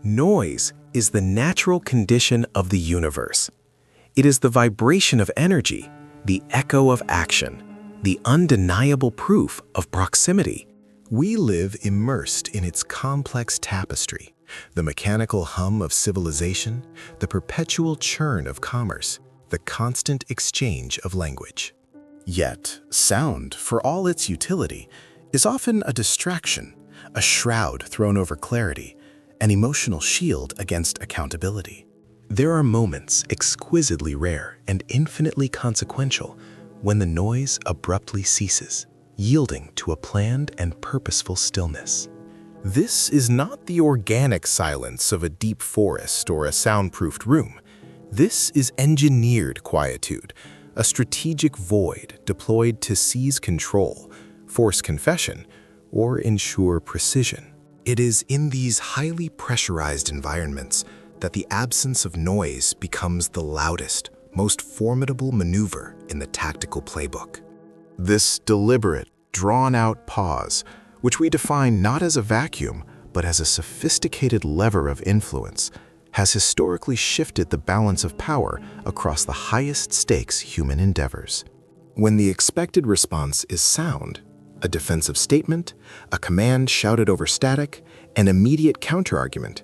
Noise is the natural condition of the universe. It is the vibration of energy, the echo of action, the undeniable proof of proximity. We live immersed in its complex tapestry, the mechanical hum of civilization, the perpetual churn of commerce, the constant exchange of language. Yet, sound, for all its utility, is often a distraction, a shroud thrown over clarity, an emotional shield against accountability. There are moments exquisitely rare and infinitely consequential when the noise abruptly ceases, yielding to a planned and purposeful stillness. This is not the organic silence of a deep forest or a soundproofed room. This is engineered quietude, a strategic void deployed to seize control, force confession, or ensure precision. It is in these highly pressurized environments that the absence of noise becomes the loudest, most formidable maneuver in the tactical playbook. This deliberate, drawn-out pause, which we define not as a vacuum, but as a sophisticated lever of influence, has historically shifted the balance of power across the highest stakes human endeavors. When the expected response is sound, a defensive statement, a command shouted over static, an immediate counterargument,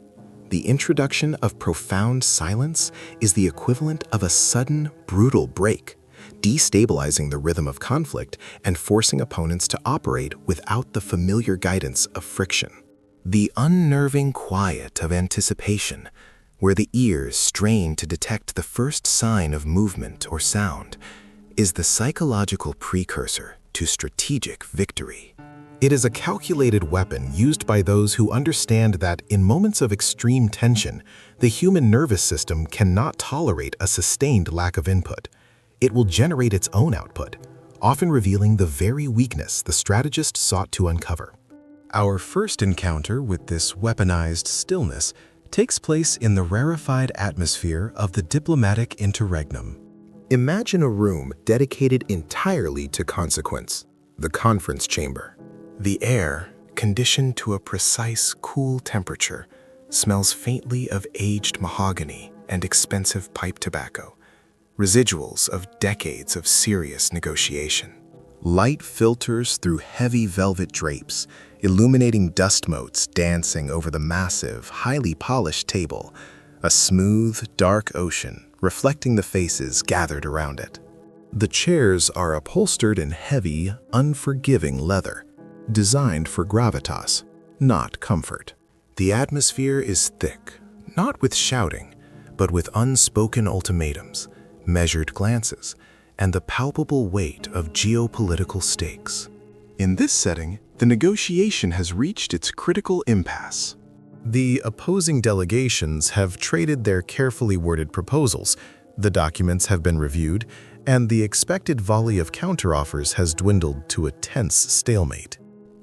the introduction of profound silence is the equivalent of a sudden, brutal break, destabilizing the rhythm of conflict and forcing opponents to operate without the familiar guidance of friction. The unnerving quiet of anticipation, where the ears strain to detect the first sign of movement or sound, is the psychological precursor to strategic victory. It is a calculated weapon used by those who understand that in moments of extreme tension, the human nervous system cannot tolerate a sustained lack of input. It will generate its own output, often revealing the very weakness the strategist sought to uncover. Our first encounter with this weaponized stillness takes place in the rarefied atmosphere of the diplomatic interregnum. Imagine a room dedicated entirely to consequence, the conference chamber. The air, conditioned to a precise, cool temperature, smells faintly of aged mahogany and expensive pipe tobacco, residuals of decades of serious negotiation. Light filters through heavy velvet drapes, illuminating dust motes dancing over the massive, highly polished table, a smooth, dark ocean reflecting the faces gathered around it. The chairs are upholstered in heavy, unforgiving leather, designed for gravitas, not comfort. The atmosphere is thick, not with shouting, but with unspoken ultimatums, measured glances, and the palpable weight of geopolitical stakes. In this setting, the negotiation has reached its critical impasse. The opposing delegations have traded their carefully worded proposals, the documents have been reviewed, and the expected volley of counteroffers has dwindled to a tense stalemate.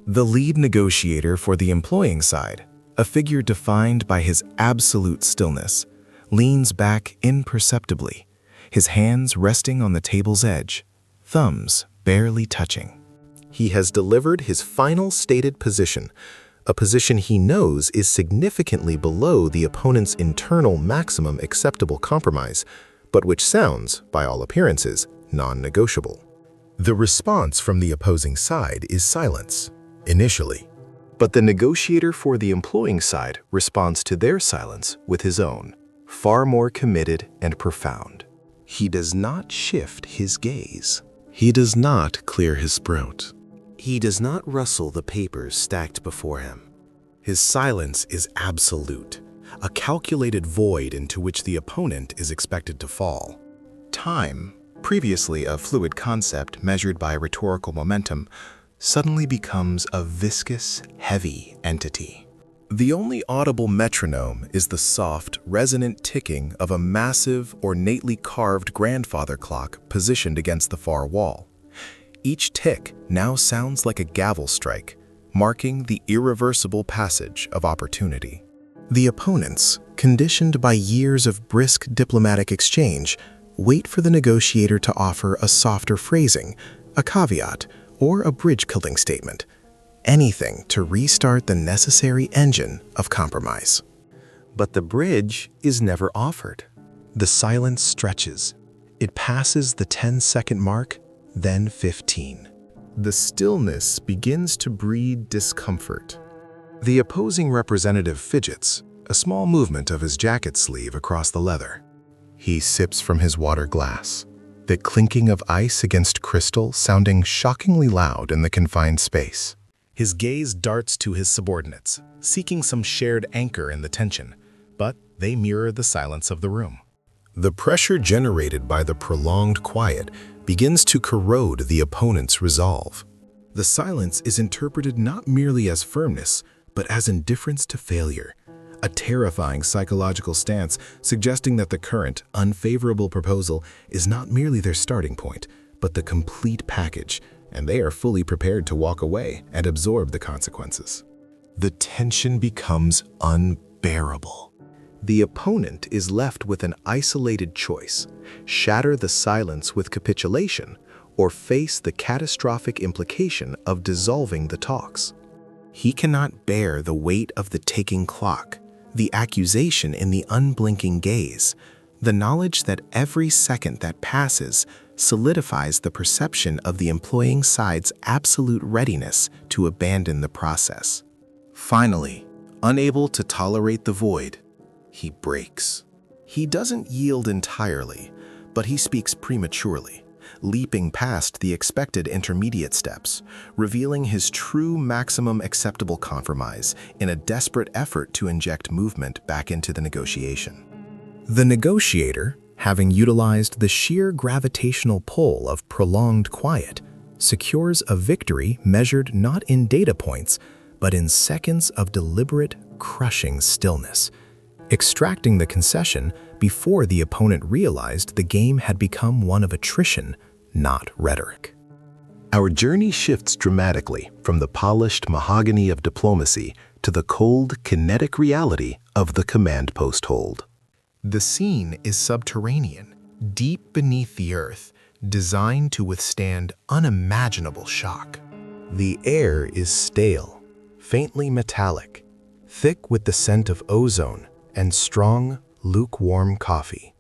The lead negotiator for the employing side, a figure defined by his absolute stillness, leans back imperceptibly, his hands resting on the table's edge, thumbs barely touching. He has delivered his final stated position, a position he knows is significantly below the opponent's internal maximum acceptable compromise, but which sounds, by all appearances, non-negotiable. The response from the opposing side is silence, initially. But the negotiator for the employing side responds to their silence with his own, far more committed and profound. He does not shift his gaze. He does not clear his throat. He does not rustle the papers stacked before him. His silence is absolute, a calculated void into which the opponent is expected to fall. Time, previously a fluid concept measured by rhetorical momentum, suddenly becomes a viscous, heavy entity. The only audible metronome is the soft, resonant ticking of a massive, ornately carved grandfather clock positioned against the far wall. Each tick now sounds like a gavel strike, marking the irreversible passage of opportunity. The opponents, conditioned by years of brisk diplomatic exchange, wait for the negotiator to offer a softer phrasing, a caveat, or a bridge-killing statement, anything to restart the necessary engine of compromise. But the bridge is never offered. The silence stretches. It passes the 10-second mark, then 15. The stillness begins to breed discomfort. The opposing representative fidgets, a small movement of his jacket sleeve across the leather. He sips from his water glass, the clinking of ice against crystal sounding shockingly loud in the confined space. His gaze darts to his subordinates, seeking some shared anchor in the tension, but they mirror the silence of the room. The pressure generated by the prolonged quiet begins to corrode the opponent's resolve. The silence is interpreted not merely as firmness, but as indifference to failure, a terrifying psychological stance suggesting that the current, unfavorable proposal is not merely their starting point, but the complete package, and they are fully prepared to walk away and absorb the consequences. The tension becomes unbearable. The opponent is left with an isolated choice: shatter the silence with capitulation, or face the catastrophic implication of dissolving the talks. He cannot bear the weight of the ticking clock, the accusation in the unblinking gaze, the knowledge that every second that passes solidifies the perception of the employing side's absolute readiness to abandon the process. Finally, unable to tolerate the void, he breaks. He doesn't yield entirely, but he speaks prematurely, leaping past the expected intermediate steps, revealing his true maximum acceptable compromise in a desperate effort to inject movement back into the negotiation. The negotiator, having utilized the sheer gravitational pull of prolonged quiet, secures a victory measured not in data points, but in seconds of deliberate, crushing stillness, extracting the concession before the opponent realized the game had become one of attrition, not rhetoric. Our journey shifts dramatically from the polished mahogany of diplomacy to the cold, kinetic reality of the command post hold. The scene is subterranean, deep beneath the earth, designed to withstand unimaginable shock. The air is stale, faintly metallic, thick with the scent of ozone and strong, lukewarm coffee.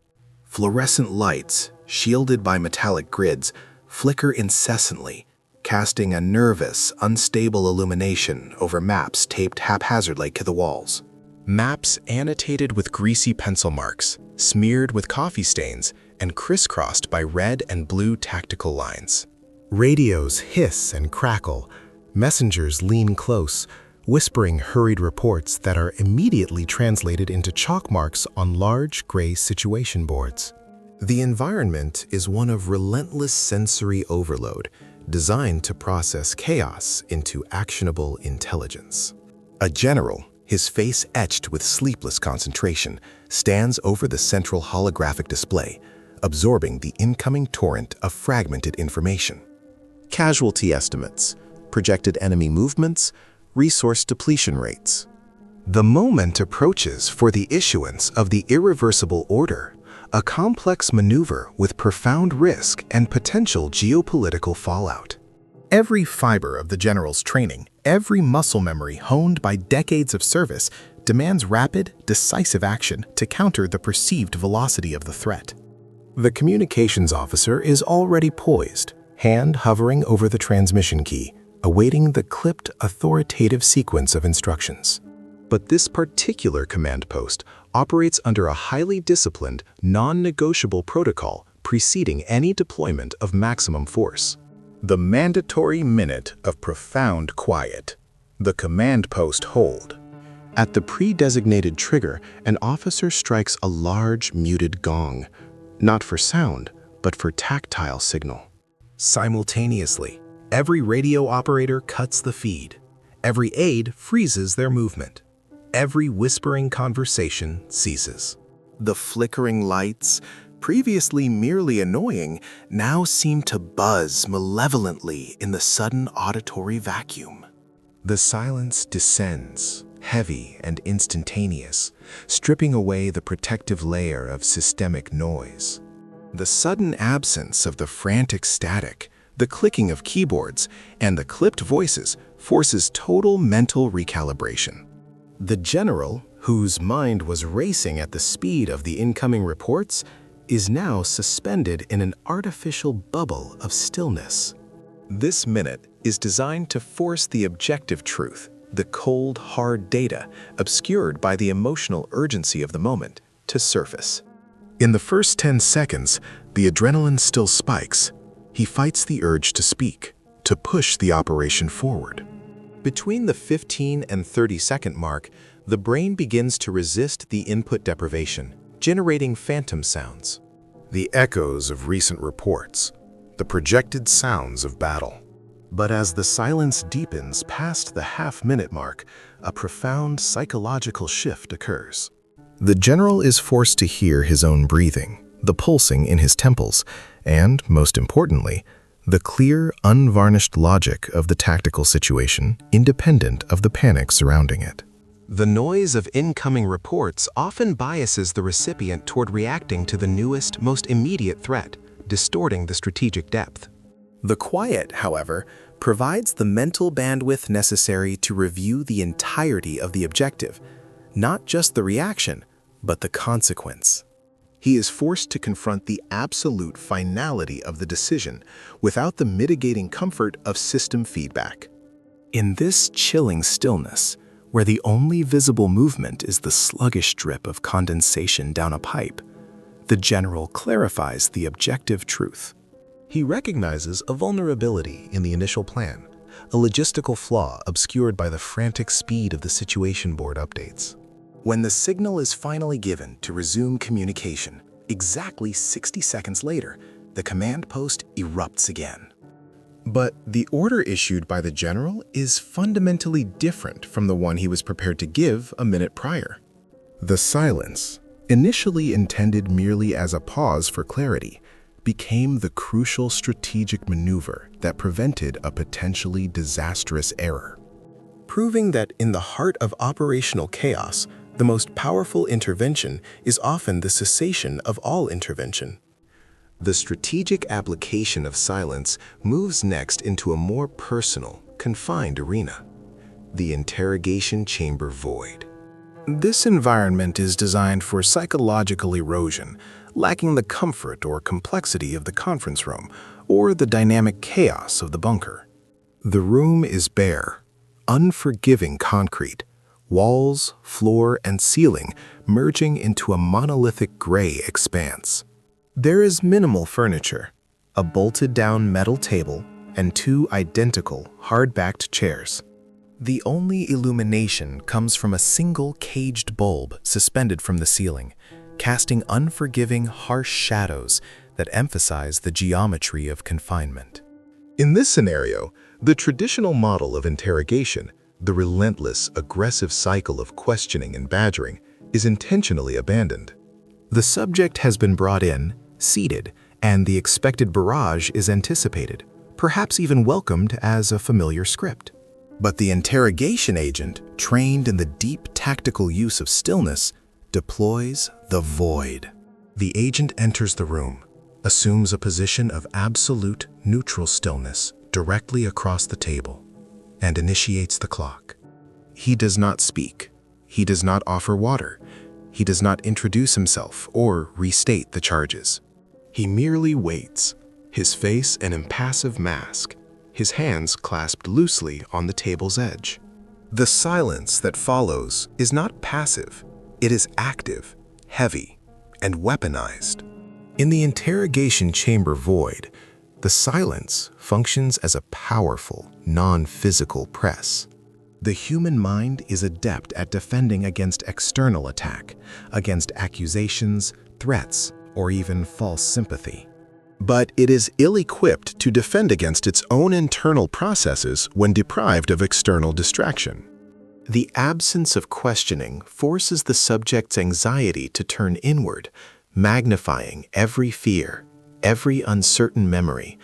Fluorescent lights, shielded by metallic grids, flicker incessantly, casting a nervous, unstable illumination over maps taped haphazardly to the walls. Maps annotated with greasy pencil marks, smeared with coffee stains, and crisscrossed by red and blue tactical lines. Radios hiss and crackle. Messengers lean close, whispering hurried reports that are immediately translated into chalk marks on large gray situation boards. The environment is one of relentless sensory overload, designed to process chaos into actionable intelligence. A general, his face etched with sleepless concentration, stands over the central holographic display, absorbing the incoming torrent of fragmented information. Casualty estimates, projected enemy movements, resource depletion rates. The moment approaches for the issuance of the irreversible order, a complex maneuver with profound risk and potential geopolitical fallout. Every fiber of the general's training, every muscle memory honed by decades of service, demands rapid, decisive action to counter the perceived velocity of the threat. The communications officer is already poised, hand hovering over the transmission key, awaiting the clipped, authoritative sequence of instructions. But this particular command post operates under a highly disciplined, non-negotiable protocol preceding any deployment of maximum force. The mandatory minute of profound quiet. The command post hold. At the pre-designated trigger, an officer strikes a large, muted gong, not for sound, but for tactile signal. Simultaneously, every radio operator cuts the feed. Every aide freezes their movement. Every whispering conversation ceases. The flickering lights, previously merely annoying, now seem to buzz malevolently in the sudden auditory vacuum. The silence descends, heavy and instantaneous, stripping away the protective layer of systemic noise. The sudden absence of the frantic static, the clicking of keyboards, and the clipped voices forces total mental recalibration. The general, whose mind was racing at the speed of the incoming reports, is now suspended in an artificial bubble of stillness. This minute is designed to force the objective truth, the cold, hard data, obscured by the emotional urgency of the moment, to surface. In the first 10 seconds, the adrenaline still spikes. He fights the urge to speak, to push the operation forward. Between the 15 and 30-second mark, the brain begins to resist the input deprivation, generating phantom sounds. The echoes of recent reports, the projected sounds of battle. But as the silence deepens past the half-minute mark, a profound psychological shift occurs. The general is forced to hear his own breathing, the pulsing in his temples, and, most importantly, the clear, unvarnished logic of the tactical situation, independent of the panic surrounding it. The noise of incoming reports often biases the recipient toward reacting to the newest, most immediate threat, distorting the strategic depth. The quiet, however, provides the mental bandwidth necessary to review the entirety of the objective, not just the reaction, but the consequence. He is forced to confront the absolute finality of the decision without the mitigating comfort of system feedback. In this chilling stillness, where the only visible movement is the sluggish drip of condensation down a pipe, the general clarifies the objective truth. He recognizes a vulnerability in the initial plan, a logistical flaw obscured by the frantic speed of the situation board updates. When the signal is finally given to resume communication, exactly 60 seconds later, the command post erupts again. But the order issued by the general is fundamentally different from the one he was prepared to give a minute prior. The silence, initially intended merely as a pause for clarity, became the crucial strategic maneuver that prevented a potentially disastrous error. Proving that in the heart of operational chaos, the most powerful intervention is often the cessation of all intervention. The strategic application of silence moves next into a more personal, confined arena, the interrogation chamber void. This environment is designed for psychological erosion, lacking the comfort or complexity of the conference room or the dynamic chaos of the bunker. The room is bare, unforgiving concrete, walls, floor, and ceiling merging into a monolithic gray expanse. There is minimal furniture, a bolted-down metal table, and 2 identical, hard-backed chairs. The only illumination comes from a single caged bulb suspended from the ceiling, casting unforgiving, harsh shadows that emphasize the geometry of confinement. In this scenario, the traditional model of interrogation, the relentless, aggressive cycle of questioning and badgering, is intentionally abandoned. The subject has been brought in, seated, and the expected barrage is anticipated, perhaps even welcomed as a familiar script. But the interrogation agent, trained in the deep tactical use of stillness, deploys the void. The agent enters the room, assumes a position of absolute neutral stillness directly across the table, and initiates the clock. He does not speak. He does not offer water. He does not introduce himself or restate the charges. He merely waits, his face an impassive mask, his hands clasped loosely on the table's edge. The silence that follows is not passive. It is active, heavy, and weaponized. In the interrogation chamber void, the silence functions as a powerful, non-physical press. The human mind is adept at defending against external attack, against accusations, threats, or even false sympathy. But it is ill-equipped to defend against its own internal processes when deprived of external distraction. The absence of questioning forces the subject's anxiety to turn inward, magnifying every fear, every uncertain memory,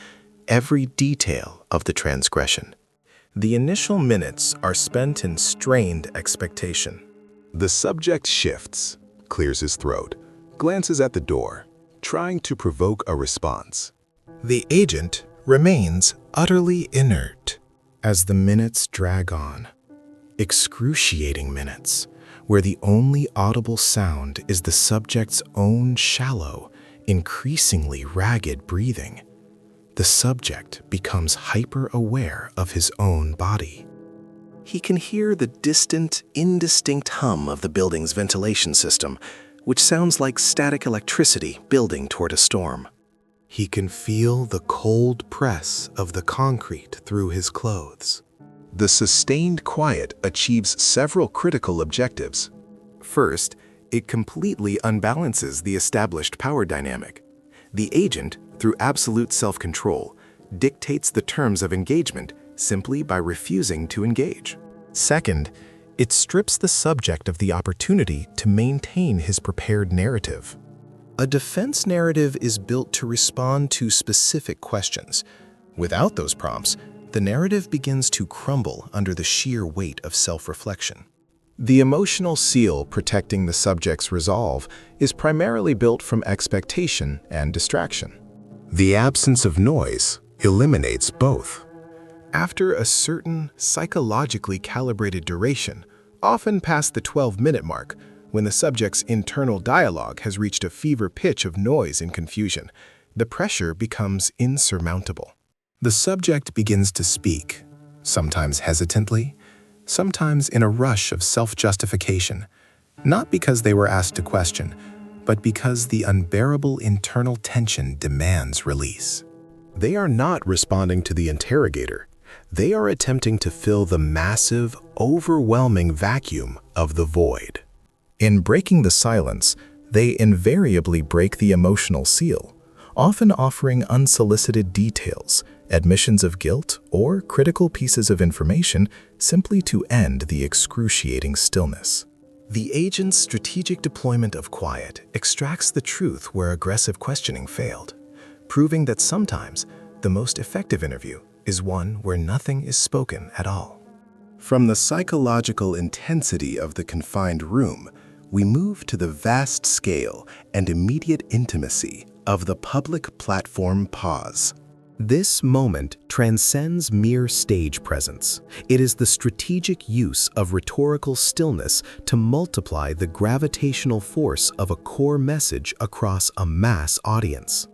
every detail of the transgression. The initial minutes are spent in strained expectation. The subject shifts, clears his throat, glances at the door, trying to provoke a response. The agent remains utterly inert as the minutes drag on. Excruciating minutes, where the only audible sound is the subject's own shallow, increasingly ragged breathing. The subject becomes hyper-aware of his own body. He can hear the distant, indistinct hum of the building's ventilation system, which sounds like static electricity building toward a storm. He can feel the cold press of the concrete through his clothes. The sustained quiet achieves several critical objectives. First, it completely unbalances the established power dynamic. The agent, through absolute self-control, dictates the terms of engagement simply by refusing to engage. Second, it strips the subject of the opportunity to maintain his prepared narrative. A defense narrative is built to respond to specific questions. Without those prompts, the narrative begins to crumble under the sheer weight of self-reflection. The emotional seal protecting the subject's resolve is primarily built from expectation and distraction. The absence of noise eliminates both. After a certain psychologically calibrated duration, often past the 12-minute mark, when the subject's internal dialogue has reached a fever pitch of noise and confusion, the pressure becomes insurmountable. The subject begins to speak, sometimes hesitantly, sometimes in a rush of self-justification, not because they were asked a question, but because the unbearable internal tension demands release. They are not responding to the interrogator. They are attempting to fill the massive, overwhelming vacuum of the void. In breaking the silence, they invariably break the emotional seal, often offering unsolicited details, admissions of guilt, or critical pieces of information simply to end the excruciating stillness. The agent's strategic deployment of quiet extracts the truth where aggressive questioning failed, proving that sometimes the most effective interview is one where nothing is spoken at all. From the psychological intensity of the confined room, we move to the vast scale and immediate intimacy of the public platform pause. This moment transcends mere stage presence. It is the strategic use of rhetorical stillness to multiply the gravitational force of a core message across a mass audience.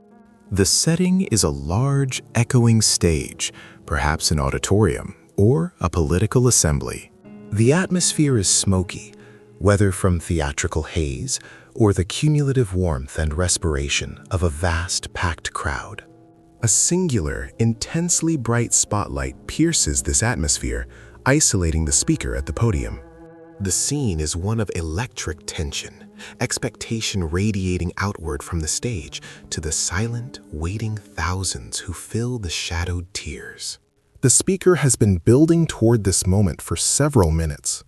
The setting is a large, echoing stage, perhaps an auditorium or a political assembly. The atmosphere is smoky, whether from theatrical haze or the cumulative warmth and respiration of a vast, packed crowd. A singular, intensely bright spotlight pierces this atmosphere, isolating the speaker at the podium. The scene is one of electric tension, expectation radiating outward from the stage to the silent, waiting thousands who fill the shadowed tiers. The speaker has been building toward this moment for several minutes.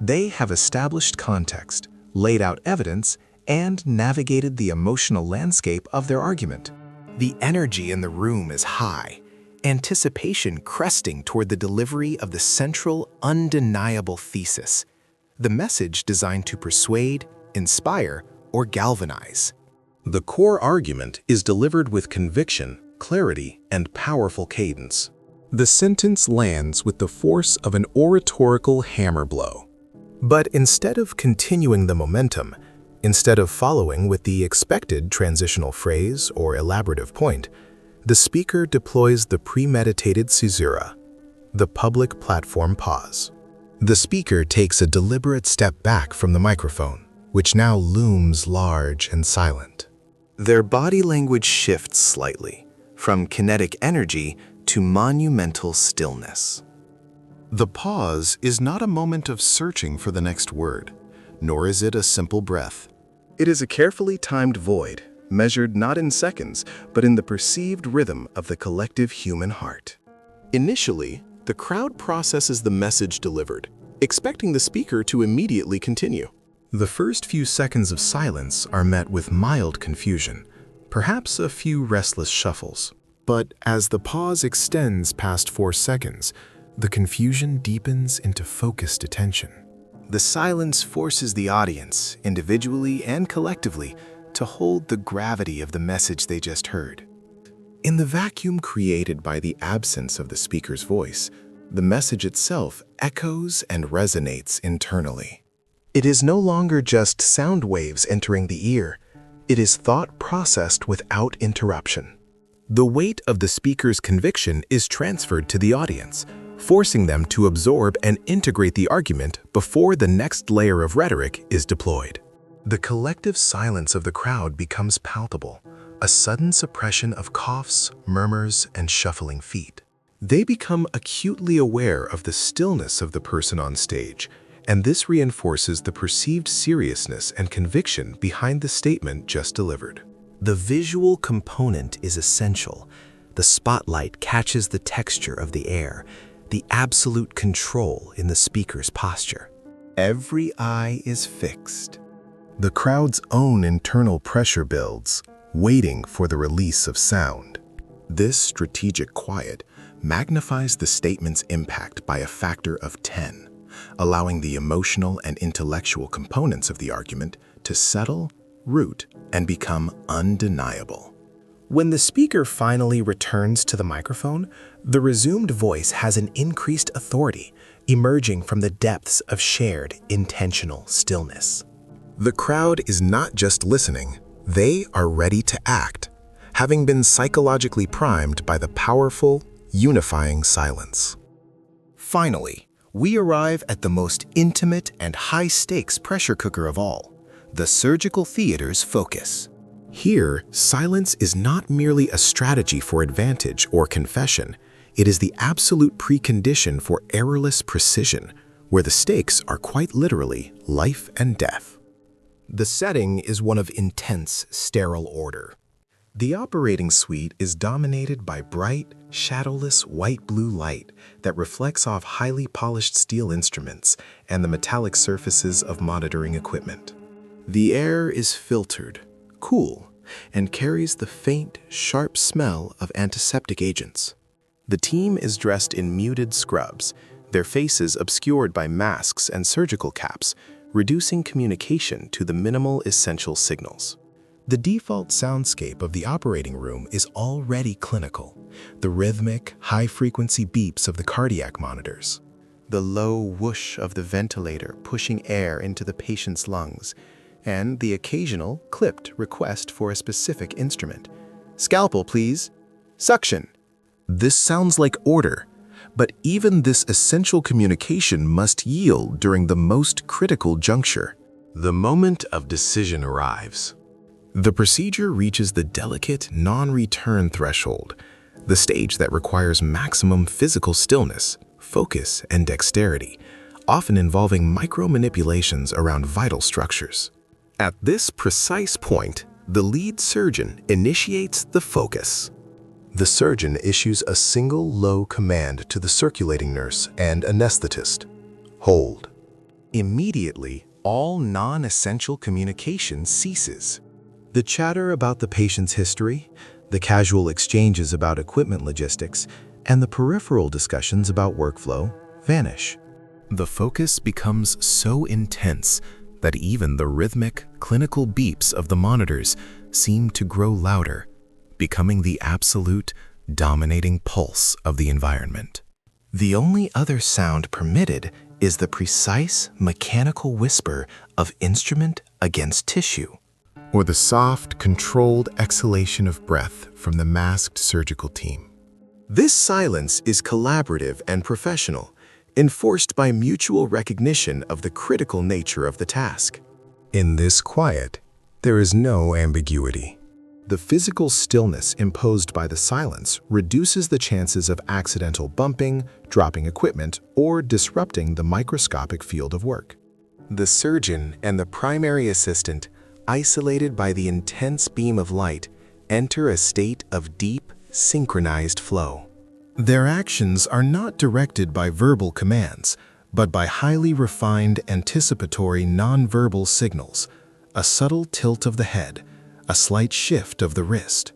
They have established context, laid out evidence, and navigated the emotional landscape of their argument. The energy in the room is high, anticipation cresting toward the delivery of the central, undeniable thesis, the message designed to persuade, inspire, or galvanize. The core argument is delivered with conviction, clarity, and powerful cadence. The sentence lands with the force of an oratorical hammer blow. But instead of continuing the momentum, instead of following with the expected transitional phrase or elaborative point, the speaker deploys the premeditated caesura, the public platform pause. The speaker takes a deliberate step back from the microphone, which now looms large and silent. Their body language shifts slightly, from kinetic energy to monumental stillness. The pause is not a moment of searching for the next word, nor is it a simple breath. It is a carefully timed void, measured not in seconds, but in the perceived rhythm of the collective human heart. Initially, the crowd processes the message delivered, expecting the speaker to immediately continue. The first few seconds of silence are met with mild confusion, perhaps a few restless shuffles. But as the pause extends past 4 seconds, the confusion deepens into focused attention. The silence forces the audience, individually and collectively, to hold the gravity of the message they just heard. In the vacuum created by the absence of the speaker's voice, the message itself echoes and resonates internally. It is no longer just sound waves entering the ear. It is thought processed without interruption. The weight of the speaker's conviction is transferred to the audience, forcing them to absorb and integrate the argument before the next layer of rhetoric is deployed. The collective silence of the crowd becomes palpable, a sudden suppression of coughs, murmurs, and shuffling feet. They become acutely aware of the stillness of the person on stage, and this reinforces the perceived seriousness and conviction behind the statement just delivered. The visual component is essential. The spotlight catches the texture of the air, the absolute control in the speaker's posture. Every eye is fixed. The crowd's own internal pressure builds, waiting for the release of sound. This strategic quiet magnifies the statement's impact by a factor of 10, allowing the emotional and intellectual components of the argument to settle, root, and become undeniable. When the speaker finally returns to the microphone, the resumed voice has an increased authority, emerging from the depths of shared, intentional stillness. The crowd is not just listening, they are ready to act, having been psychologically primed by the powerful, unifying silence. Finally, we arrive at the most intimate and high-stakes pressure cooker of all, the surgical theater's focus. Here, silence is not merely a strategy for advantage or confession, it is the absolute precondition for errorless precision, where the stakes are quite literally life and death. The setting is one of intense, sterile order. The operating suite is dominated by bright, shadowless white-blue light that reflects off highly polished steel instruments and the metallic surfaces of monitoring equipment. The air is filtered, cool, and carries the faint, sharp smell of antiseptic agents. The team is dressed in muted scrubs, their faces obscured by masks and surgical caps, reducing communication to the minimal essential signals. The default soundscape of the operating room is already clinical. The rhythmic, high-frequency beeps of the cardiac monitors, the low whoosh of the ventilator pushing air into the patient's lungs, and the occasional, clipped request for a specific instrument. Scalpel, please. Suction. This sounds like order, but even this essential communication must yield during the most critical juncture. The moment of decision arrives. The procedure reaches the delicate, non-return threshold, the stage that requires maximum physical stillness, focus, and dexterity, often involving micro-manipulations around vital structures. At this precise point, the lead surgeon initiates the focus. The surgeon issues a single low command to the circulating nurse and anesthetist. Hold. Immediately, all non-essential communication ceases. The chatter about the patient's history, the casual exchanges about equipment logistics, and the peripheral discussions about workflow vanish. The focus becomes so intense that even the rhythmic, clinical beeps of the monitors seem to grow louder, becoming the absolute, dominating pulse of the environment. The only other sound permitted is the precise, mechanical whisper of instrument against tissue, or the soft, controlled exhalation of breath from the masked surgical team. This silence is collaborative and professional, enforced by mutual recognition of the critical nature of the task. In this quiet, there is no ambiguity. The physical stillness imposed by the silence reduces the chances of accidental bumping, dropping equipment, or disrupting the microscopic field of work. The surgeon and the primary assistant, isolated by the intense beam of light, enter a state of deep, synchronized flow. Their actions are not directed by verbal commands, but by highly refined anticipatory nonverbal signals, a subtle tilt of the head, a slight shift of the wrist.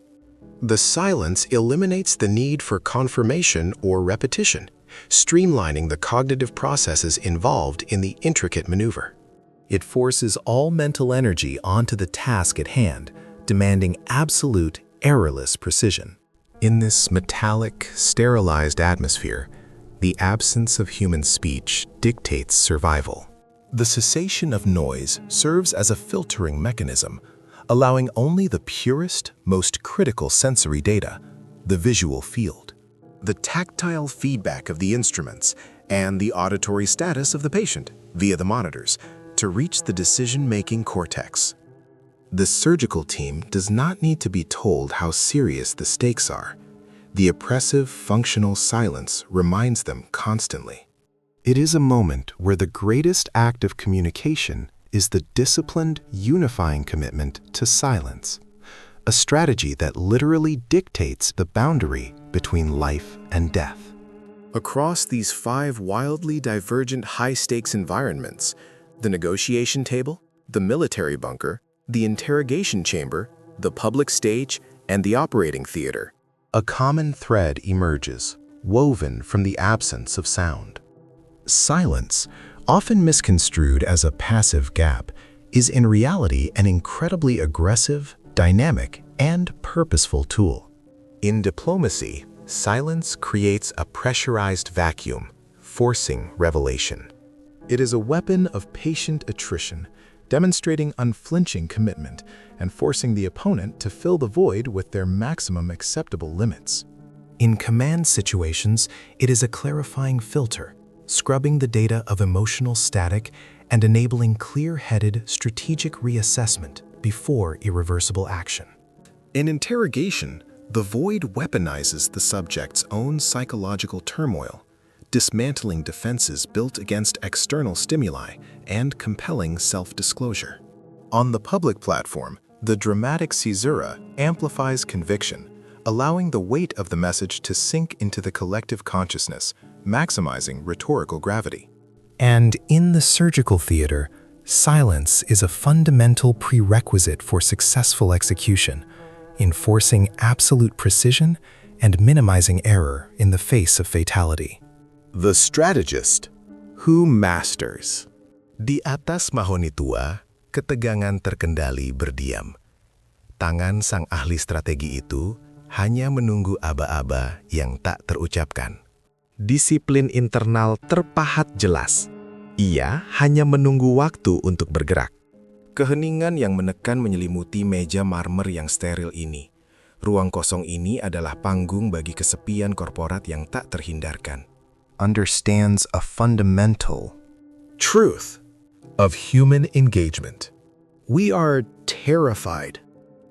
The silence eliminates the need for confirmation or repetition, streamlining the cognitive processes involved in the intricate maneuver. It forces all mental energy onto the task at hand, demanding absolute, errorless precision. In this metallic, sterilized atmosphere, the absence of human speech dictates survival. The cessation of noise serves as a filtering mechanism, allowing only the purest, most critical sensory data, the visual field, the tactile feedback of the instruments, and the auditory status of the patient via the monitors to reach the decision-making cortex. The surgical team does not need to be told how serious the stakes are. The oppressive, functional silence reminds them constantly. It is a moment where the greatest act of communication is the disciplined, unifying commitment to silence, a strategy that literally dictates the boundary between life and death. Across these 5 wildly divergent high-stakes environments, the negotiation table, the military bunker, the interrogation chamber, the public stage, and the operating theater, a common thread emerges, woven from the absence of sound. Silence, often misconstrued as a passive gap, is in reality an incredibly aggressive, dynamic, and purposeful tool. In diplomacy, silence creates a pressurized vacuum, forcing revelation. It is a weapon of patient attrition, demonstrating unflinching commitment and forcing the opponent to fill the void with their maximum acceptable limits. In command situations, it is a clarifying filter, scrubbing the data of emotional static and enabling clear-headed strategic reassessment before irreversible action. In interrogation, the void weaponizes the subject's own psychological turmoil, dismantling defenses built against external stimuli and compelling self-disclosure. On the public platform, the dramatic caesura amplifies conviction, allowing the weight of the message to sink into the collective consciousness, maximizing rhetorical gravity. And in the surgical theater, silence is a fundamental prerequisite for successful execution, enforcing absolute precision and minimizing error in the face of fatality. The strategist, who masters. Di atas mahoni tua, ketegangan terkendali berdiam. Tangan sang ahli strategi itu hanya menunggu aba-aba yang tak terucapkan. Disiplin internal terpahat jelas. Ia hanya menunggu waktu untuk bergerak. Keheningan yang menekan menyelimuti meja marmer yang steril ini. Ruang kosong ini adalah panggung bagi kesepian korporat yang tak terhindarkan. Understands a fundamental truth of human engagement. We are terrified.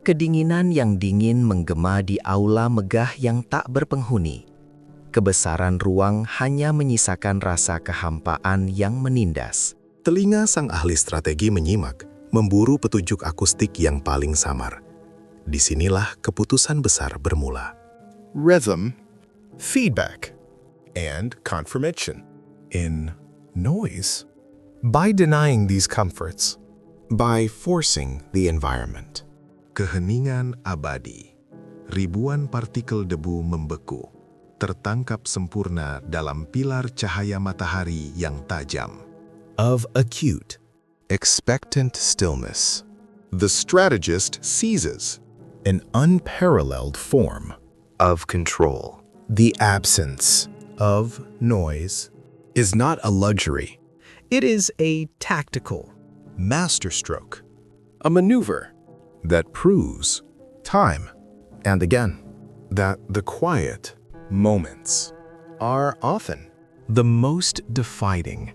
Kedinginan yang dingin menggema di aula megah yang tak berpenghuni. Kebesaran ruang hanya menyisakan rasa kehampaan yang menindas. Telinga sang ahli strategi menyimak, memburu petunjuk akustik yang paling samar. Disinilah keputusan besar bermula. Rhythm, feedback, and confirmation. In noise, by denying these comforts, by forcing the environment. Keheningan abadi. Ribuan partikel debu membeku, tertangkap sempurna dalam pilar cahaya matahari yang tajam. Of acute, expectant stillness, the strategist seizes an unparalleled form of control. The absence of noise is not a luxury. It is a tactical masterstroke, a maneuver that proves time and again that the quiet moments are often the most defining